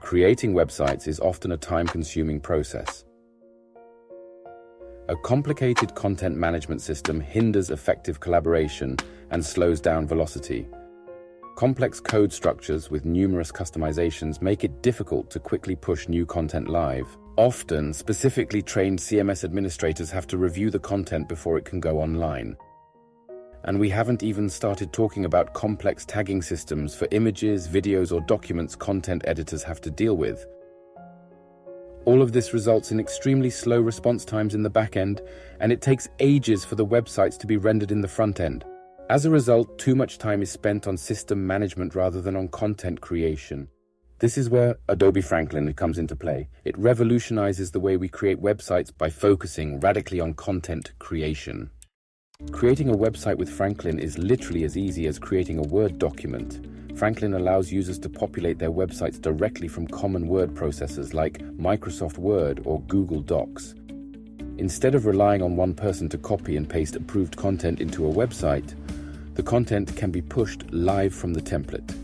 Creating websites is often a time-consuming process. A complicated content management system hinders effective collaboration and slows down velocity. Complex code structures with numerous customizations make it difficult to quickly push new content live. Often, specifically trained CMS administrators have to review the content before it can go online. And we haven't even started talking about complex tagging systems for images, videos, or documents content editors have to deal with. All of this results in extremely slow response times in the back end, and it takes ages for the websites to be rendered in the front end. As a result, too much time is spent on system management rather than on content creation. This is where Adobe Franklin comes into play. It revolutionizes the way we create websites by focusing radically on content creation. Creating a website with Franklin is literally as easy as creating a Word document. Franklin allows users to populate their websites directly from common word processors like Microsoft Word or Google Docs. Instead of relying on one person to copy and paste approved content into a website, the content can be pushed live from the template,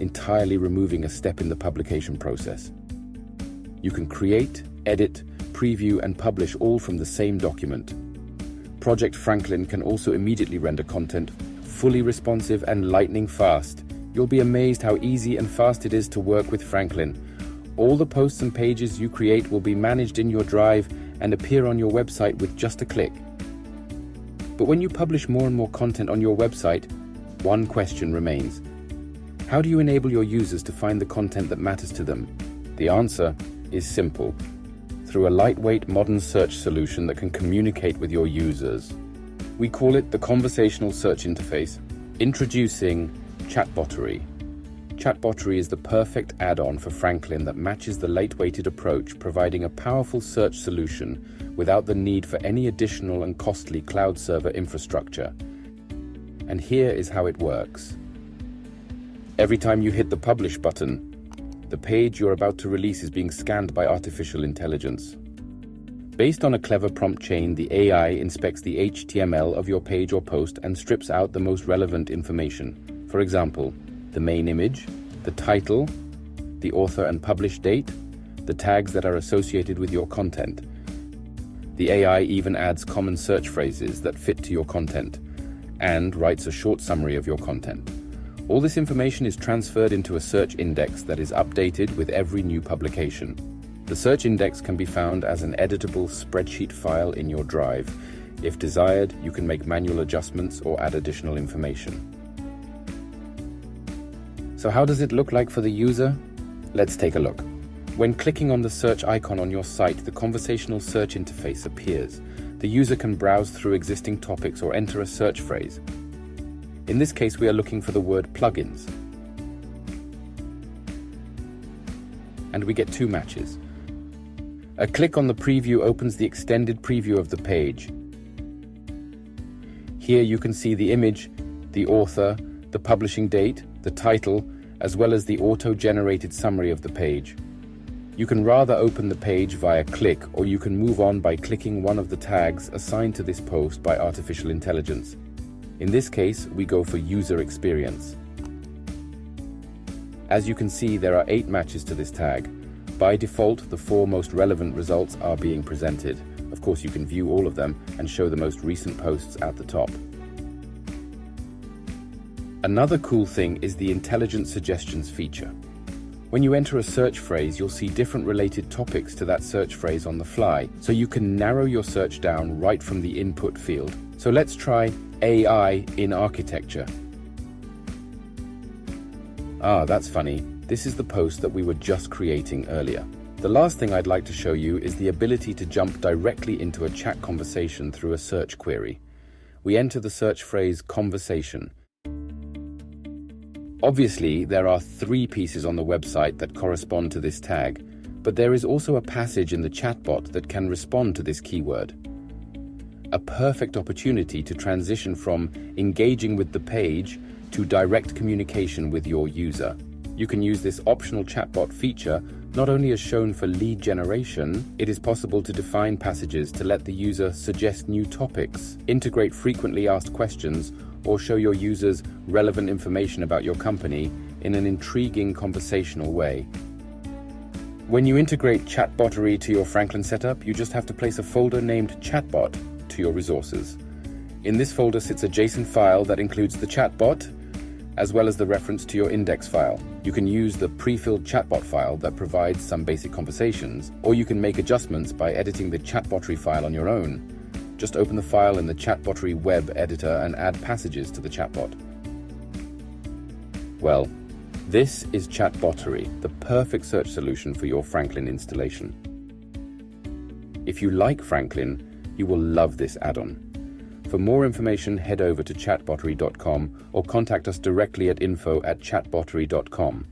entirely removing a step in the publication process. You can create, edit, preview, and publish all from the same document. Project Franklin can also immediately render content, fully responsive and lightning fast. You'll be amazed how easy and fast it is to work with Franklin. All the posts and pages you create will be managed in your drive and appear on your website with just a click. But when you publish more and more content on your website, one question remains. How do you enable your users to find the content that matters to them? The answer is simple. Through a lightweight modern search solution that can communicate with your users. We call it the conversational search interface. Introducing Chatbottery. Chatbottery is the perfect add-on for Franklin that matches the lightweighted approach, providing a powerful search solution without the need for any additional and costly cloud server infrastructure. And here is how it works. Every time you hit the publish button, the page you're about to release is being scanned by artificial intelligence. Based on a clever prompt chain, the AI inspects the HTML of your page or post and strips out the most relevant information. For example, the main image, the title, the author and publish date, the tags that are associated with your content. The AI even adds common search phrases that fit to your content and writes a short summary of your content. All this information is transferred into a search index that is updated with every new publication. The search index can be found as an editable spreadsheet file in your drive. If desired, you can make manual adjustments or add additional information. So how does it look like for the user? Let's take a look. When clicking on the search icon on your site, the conversational search interface appears. The user can browse through existing topics or enter a search phrase. In this case, we are looking for the word plugins. And we get 2 matches. A click on the preview opens the extended preview of the page. Here you can see the image, the author, the publishing date, the title, as well as the auto-generated summary of the page. You can rather open the page via click, or you can move on by clicking one of the tags assigned to this post by artificial intelligence. In this case, we go for user experience. As you can see, there are 8 matches to this tag. By default, the 4 most relevant results are being presented. Of course, you can view all of them and show the most recent posts at the top. Another cool thing is the intelligent suggestions feature. When you enter a search phrase, you'll see different related topics to that search phrase on the fly, so you can narrow your search down right from the input field. So let's try AI in architecture. That's funny. This is the post that we were just creating earlier. The last thing I'd like to show you is the ability to jump directly into a chat conversation through a search query. We enter the search phrase conversation. Obviously, there are 3 pieces on the website that correspond to this tag, but there is also a passage in the chatbot that can respond to this keyword. A perfect opportunity to transition from engaging with the page to direct communication with your user. You can use this optional chatbot feature not only as shown for lead generation. It is possible to define passages to let the user suggest new topics, integrate frequently asked questions, or show your users relevant information about your company in an intriguing conversational way. When you integrate Chatbottery to your Franklin setup, you just have to place a folder named Chatbot to your resources. In this folder sits a JSON file that includes the chatbot, as well as the reference to your index file. You can use the pre-filled chatbot file that provides some basic conversations, or you can make adjustments by editing the Chatbottery file on your own. Just open the file in the Chatbottery web editor and add passages to the chatbot. Well, this is Chatbottery, the perfect search solution for your Franklin installation. If you like Franklin, you will love this add-on. For more information, head over to chatbottery.com or contact us directly at info@chatbottery.com.